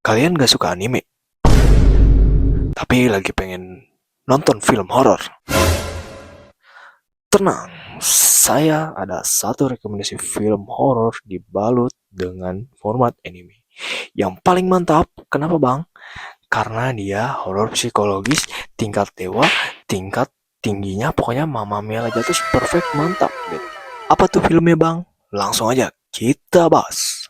Kalian gak suka anime, tapi lagi pengen nonton film horor? Tenang, saya ada satu rekomendasi film horor dibalut dengan format anime. Yang paling mantap, kenapa bang? Karena dia horor psikologis, tingkat dewa, tingkat tingginya, pokoknya Mamma Mia aja tuh perfect mantap gitu. Apa tuh filmnya bang? Langsung aja kita bahas.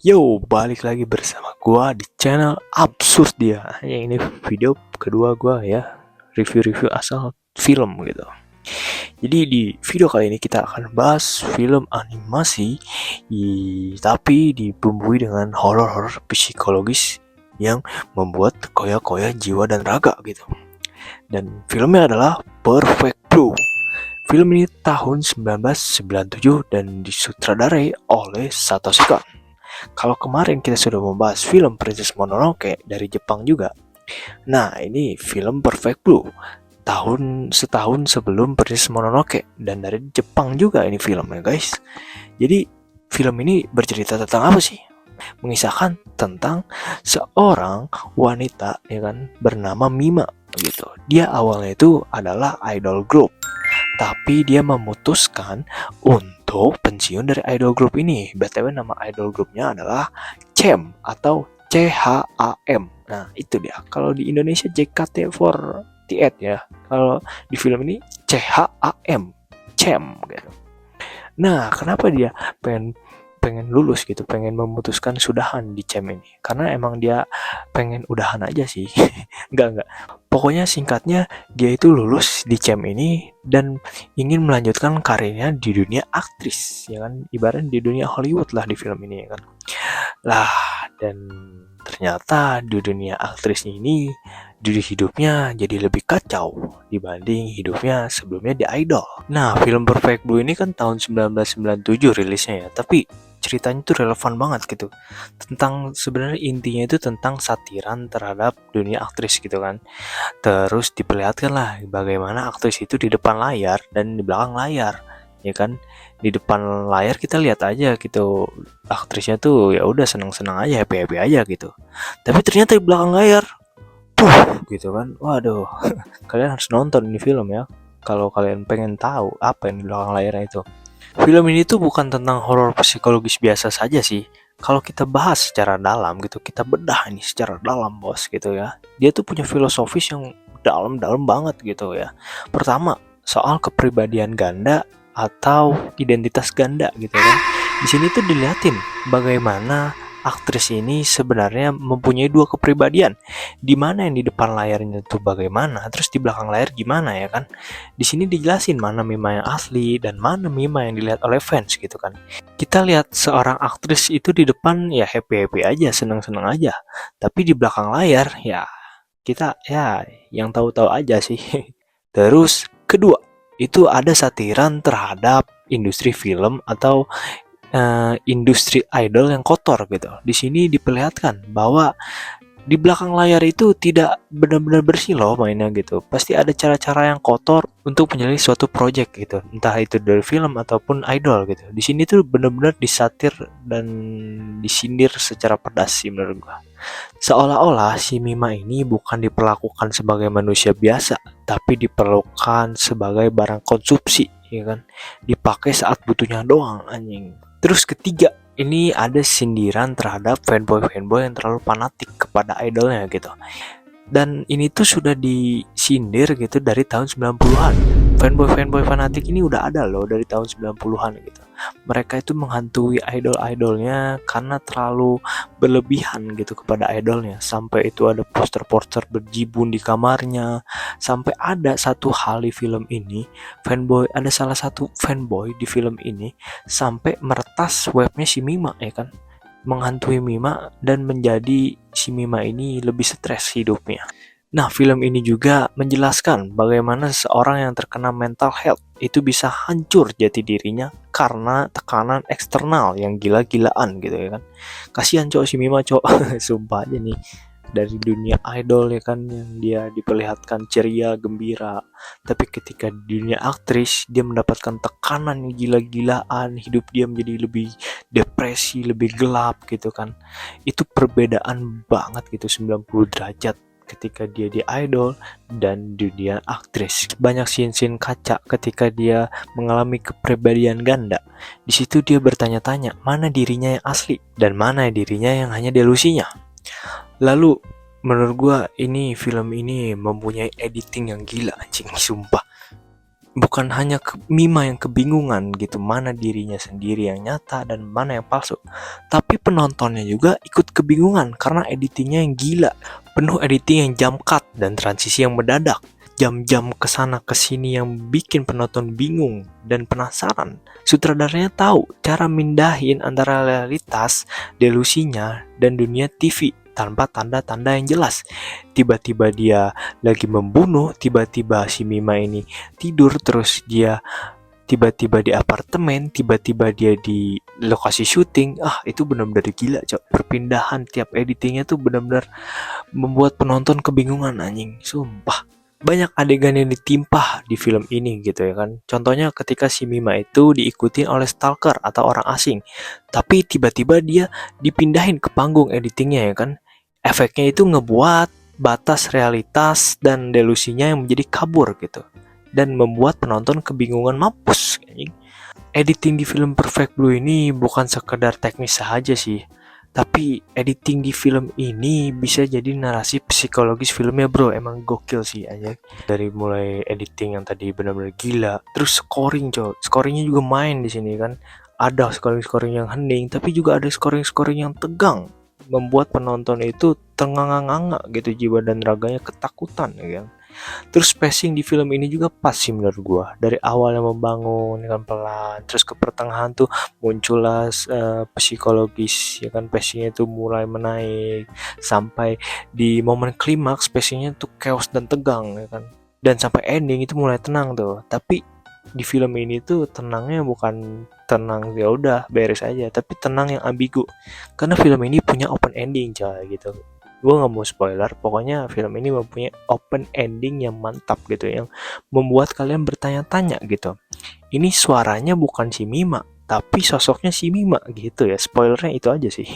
Yo, balik lagi bersama gua di channel Absurd dia. Ini video kedua gua ya, review-review asal film gitu. Jadi di video kali ini kita akan bahas film animasi tapi dibumbui dengan horor-horor psikologis yang membuat koyak-koyak jiwa dan raga gitu. Dan filmnya adalah Perfect Blue. Film ini tahun 1997 dan disutradarai oleh Satoshi Kon. Kalau kemarin kita sudah membahas film Princess Mononoke dari Jepang juga. Nah, ini film Perfect Blue setahun sebelum Princess Mononoke dan dari Jepang juga ini filmnya, guys. Jadi film ini bercerita tentang apa sih? Mengisahkan tentang seorang wanita ya kan bernama Mima gitu. Dia awalnya itu adalah idol group, tapi dia memutuskan untuk pensiun dari idol group ini. BTW nama idol groupnya adalah CHAM atau CHAM. Nah itu dia. Kalau di Indonesia JKT48 ya. Kalau di film ini CHAM, CHAM gitu. Nah kenapa dia pengen lulus gitu, pengen memutuskan sudahan di CHAM ini? Karena emang dia pengen udahan aja sih. enggak. Pokoknya singkatnya dia itu lulus di CHAM ini dan ingin melanjutkan karirnya di dunia aktris, ya kan? Ibaratnya di dunia Hollywood lah di film ini, ya kan? Lah, dan ternyata di dunia aktris ini, di hidupnya jadi lebih kacau dibanding hidupnya sebelumnya di idol. Nah, film Perfect Blue ini kan tahun 1997 rilisnya ya, tapi ceritanya tuh relevan banget gitu. Tentang sebenarnya intinya itu tentang satiran terhadap dunia aktris gitu kan. Terus diperlihatkan lah bagaimana aktris itu di depan layar dan di belakang layar, ya kan. Di depan layar kita lihat aja gitu aktrisnya tuh ya udah seneng-seneng aja, happy-happy aja gitu. Tapi ternyata di belakang layar gitu kan. Waduh, kalian harus nonton ini film ya. Kalau kalian pengen tahu apa yang di belakang layarnya itu. Film ini tuh bukan tentang horor psikologis biasa saja sih. Kalau kita bahas secara dalam gitu, kita bedah ini secara dalam bos gitu ya. Dia tuh punya filosofis yang dalam-dalam banget gitu ya. Pertama, soal kepribadian ganda atau identitas ganda gitu ya. Di sini tuh dilihatin bagaimana aktris ini sebenarnya mempunyai dua kepribadian. Di mana yang di depan layarnya tuh bagaimana, terus di belakang layar gimana ya kan? Di sini dijelasin mana Mima yang asli dan mana Mima yang dilihat oleh fans gitu kan. Kita lihat seorang aktris itu di depan ya happy-happy aja, seneng-seneng aja. Tapi di belakang layar ya kita ya yang tahu-tahu aja sih. Terus kedua, itu ada satiran terhadap industri film atau industri idol yang kotor gitu. Di sini diperlihatkan bahwa di belakang layar itu tidak benar-benar bersih loh mainnya gitu. Pasti ada cara-cara yang kotor untuk menjalani suatu project gitu. Entah itu dari film ataupun idol gitu. Di sini tuh benar-benar disatir dan disindir secara pedas sih menurut gua. Seolah-olah si Mima ini bukan diperlakukan sebagai manusia biasa, tapi diperlukan sebagai barang konsumsi, ya kan? Dipakai saat butuhnya doang anjing. Terus ketiga, ini ada sindiran terhadap fanboy-fanboy yang terlalu fanatik kepada idolnya gitu. Dan ini tuh sudah disindir gitu dari tahun 90-an. Fanboy-fanboy fanatik ini udah ada loh dari tahun 90-an gitu. Mereka itu menghantui idol-idolnya karena terlalu berlebihan gitu kepada idolnya. Sampai itu ada poster-poster berjibun di kamarnya. Sampai ada satu hal di film ini, ada salah satu fanboy di film ini sampai meretas webnya si Mima ya kan, menghantui Mima dan menjadi si Mima ini lebih stres hidupnya. Nah, film ini juga menjelaskan bagaimana seorang yang terkena mental health itu bisa hancur jati dirinya karena tekanan eksternal yang gila-gilaan gitu ya kan. Kasihan cowok si Mima cowok, sumpah aja nih. Dari dunia idol ya kan yang dia diperlihatkan ceria, gembira. Tapi ketika di dunia aktris dia mendapatkan tekanan yang gila-gilaan, hidup dia menjadi lebih depresi, lebih gelap gitu kan. Itu perbedaan banget gitu 90 derajat ketika dia di idol dan dunia aktris. Banyak scene-scene kaca ketika dia mengalami kepribadian ganda. Di situ dia bertanya-tanya mana dirinya yang asli dan mana dirinya yang hanya delusinya. Lalu menurut gua ini film ini mempunyai editing yang gila anjing, sumpah. Bukan hanya Mima yang kebingungan gitu mana dirinya sendiri yang nyata dan mana yang palsu, tapi penontonnya juga ikut kebingungan karena editingnya yang gila, penuh editing yang jump cut dan transisi yang mendadak, jam-jam kesana kesini yang bikin penonton bingung dan penasaran. Sutradaranya tahu cara mindahin antara realitas, delusinya, dan dunia TV tanpa tanda-tanda yang jelas. Tiba-tiba dia lagi membunuh, tiba-tiba si Mima ini tidur, terus dia tiba-tiba di apartemen, tiba-tiba dia di lokasi syuting. Itu benar-benar gila, Cok. Perpindahan tiap editingnya tuh benar-benar membuat penonton kebingungan anjing, sumpah. Banyak adegan yang ditimpa di film ini gitu ya kan. Contohnya ketika si Mima itu diikuti oleh stalker atau orang asing, tapi tiba-tiba dia dipindahin ke panggung editingnya ya kan. Efeknya itu ngebuat batas realitas dan delusinya yang menjadi kabur gitu, dan membuat penonton kebingungan mampus. Editing di film Perfect Blue ini bukan sekedar teknis saja sih, tapi editing di film ini bisa jadi narasi psikologis filmnya bro. Emang gokil sih aja. Dari mulai editing yang tadi benar-benar gila, terus scoring coy, scoringnya juga main di sini kan. Ada scoring yang hening, tapi juga ada scoring yang tegang, membuat penonton itu tenganga-nganga gitu, jiwa dan raganya ketakutan ya kan. Terus pacing di film ini juga pas sih menurut gua. Dari awal yang membangun kan pelan, terus ke pertengahan tuh muncullah psikologis ya kan, pacingnya tuh mulai menaik sampai di momen klimaks pacingnya tuh chaos dan tegang ya kan. Dan sampai ending itu mulai tenang tuh. Tapi di film ini tuh tenangnya bukan tenang ya udah beres aja, tapi tenang yang ambigu. Karena film ini punya open ending coy gitu. Gue nggak mau spoiler, pokoknya film ini mempunyai open ending yang mantap gitu, yang membuat kalian bertanya-tanya gitu. Ini suaranya bukan si Mima, tapi sosoknya si Mima gitu ya. Spoilernya itu aja sih.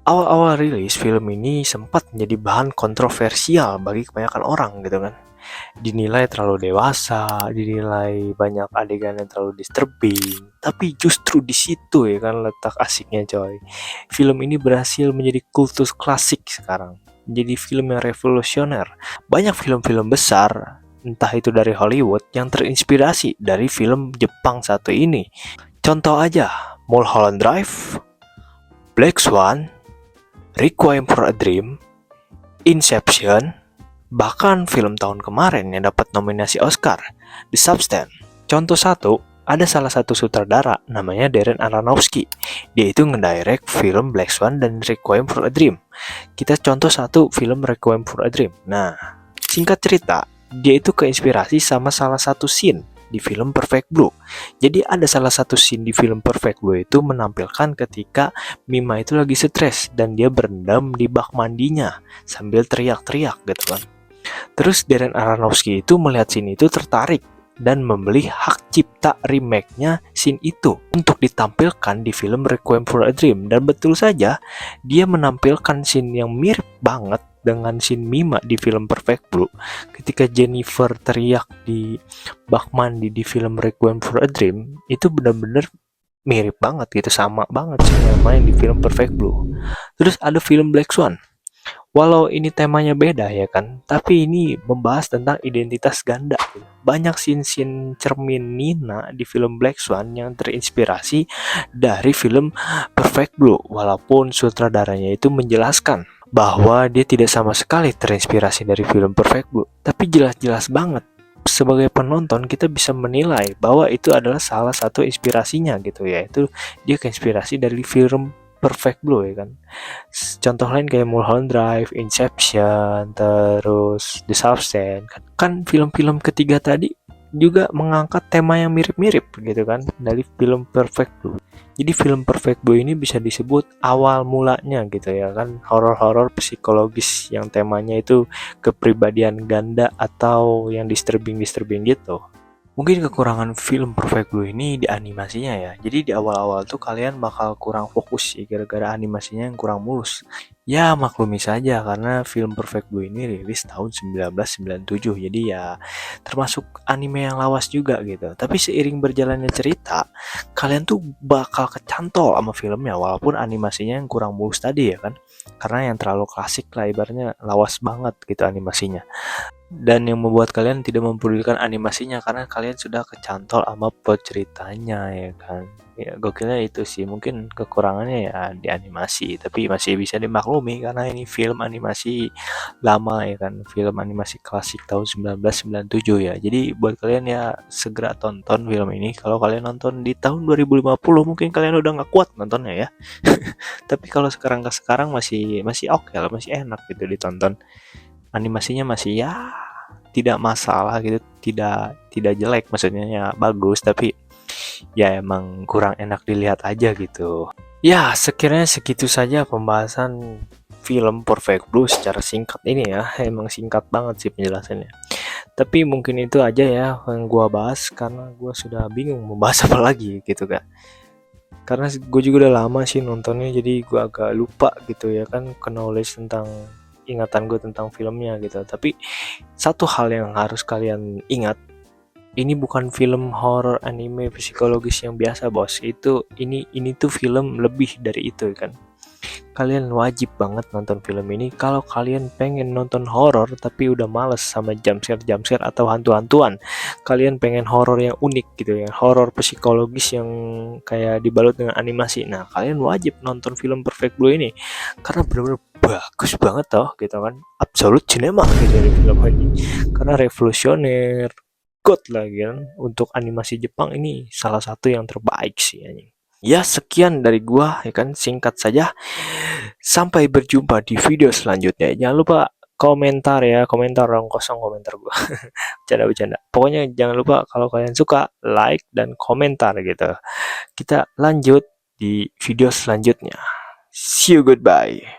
Awal-awal rilis film ini sempat menjadi bahan kontroversial bagi kebanyakan orang gitu kan. Dinilai terlalu dewasa, dinilai banyak adegan yang terlalu disturbing. Tapi justru di situ ya kan letak asiknya coy. Film ini berhasil menjadi kultus klasik sekarang. Menjadi film yang revolusioner. Banyak film-film besar, entah itu dari Hollywood, yang terinspirasi dari film Jepang satu ini. Contoh aja, Mulholland Drive, Black Swan, Requiem for a Dream, Inception, bahkan film tahun kemarin yang dapat nominasi Oscar, The Substance. Contoh satu, ada salah satu sutradara namanya Darren Aronofsky. Dia itu ngedirect film Black Swan dan Requiem for a Dream. Kita contoh satu film Requiem for a Dream. Nah, singkat cerita, dia itu keinspirasi sama salah satu scene di film Perfect Blue. Jadi ada salah satu scene di film Perfect Blue itu menampilkan ketika Mima itu lagi stres dan dia berendam di bak mandinya sambil teriak-teriak gitu kan. Terus Darren Aronofsky itu melihat scene itu tertarik dan membeli hak cipta remake-nya scene itu untuk ditampilkan di film Requiem for a Dream. Dan betul saja, dia menampilkan scene yang mirip banget dengan scene Mima di film Perfect Blue. Ketika Jennifer teriak di bak mandi di film Requiem for a Dream, itu benar-benar mirip banget gitu, sama banget sih yang main di film Perfect Blue. Terus ada film Black Swan. Walau ini temanya beda ya kan, tapi ini membahas tentang identitas ganda. Banyak scene-scene cermin Nina di film Black Swan yang terinspirasi dari film Perfect Blue, walaupun sutradaranya itu menjelaskan bahwa dia tidak sama sekali terinspirasi dari film Perfect Blue. Tapi jelas-jelas banget sebagai penonton kita bisa menilai bahwa itu adalah salah satu inspirasinya gitu ya. Itu dia keinspirasi dari film Perfect Blue ya kan. Contoh lain kayak Mulholland Drive, Inception, terus The Substance. Kan film-film ketiga tadi juga mengangkat tema yang mirip-mirip gitu kan dari film Perfect Blue. Jadi film Perfect Blue ini bisa disebut awal mulanya gitu ya kan, horor-horor psikologis yang temanya itu kepribadian ganda atau yang disturbing gitu. Mungkin kekurangan film Perfect Blue ini di animasinya ya. Jadi di awal-awal tuh kalian bakal kurang fokus sih gara-gara animasinya yang kurang mulus. Ya maklumi saja karena film Perfect Blue ini rilis tahun 1997. Jadi ya termasuk anime yang lawas juga gitu. Tapi seiring berjalannya cerita, kalian tuh bakal kecantol sama filmnya walaupun animasinya yang kurang mulus tadi ya kan. Karena yang terlalu klasik lah ibaratnya lawas banget gitu animasinya. Dan yang membuat kalian tidak mempedulikan animasinya karena kalian sudah kecantol sama plot ceritanya ya kan. Ya gokilnya itu sih, mungkin kekurangannya ya di animasi, tapi masih bisa dimaklumi karena ini film animasi lama ya kan, film animasi klasik tahun 1997 ya. Jadi buat kalian ya segera tonton film ini. Kalau kalian nonton di tahun 2050 mungkin kalian udah nggak kuat nontonnya ya. Tapi kalau sekarang ke sekarang masih masih oke lah, masih enak gitu ditonton. Animasinya masih ya tidak masalah gitu, tidak jelek maksudnya ya bagus, tapi ya emang kurang enak dilihat aja gitu. Ya, sekiranya segitu saja pembahasan film Perfect Blue secara singkat ini ya. Emang singkat banget sih penjelasannya. Tapi mungkin itu aja ya yang gua bahas karena gua sudah bingung membahas apa lagi gitu kan. Karena gue juga udah lama sih nontonnya jadi gue agak lupa gitu ya kan ke knowledge tentang ingatan gue tentang filmnya gitu. Tapi satu hal yang harus kalian ingat, ini bukan film horor anime psikologis yang biasa bos. Ini tuh film lebih dari itu kan. Kalian wajib banget nonton film ini kalau kalian pengen nonton horor tapi udah males sama jumpscare atau hantu-hantuan. Kalian pengen horor yang unik gitu ya, horor psikologis yang kayak dibalut dengan animasi. Nah, kalian wajib nonton film Perfect Blue ini karena benar-benar bagus banget toh gitu kan. Absolute cinema gitu dari film ini. Karena revolusioner, god lagi kan. Untuk animasi Jepang ini salah satu yang terbaik sih anjing. Ya sekian dari gua ya kan, singkat saja. Sampai berjumpa di video selanjutnya. Jangan lupa komentar ya, komentar orang kosong komentar gua. Bercanda-bercanda. Pokoknya jangan lupa kalau kalian suka like dan komentar gitu. Kita lanjut di video selanjutnya. See you, goodbye.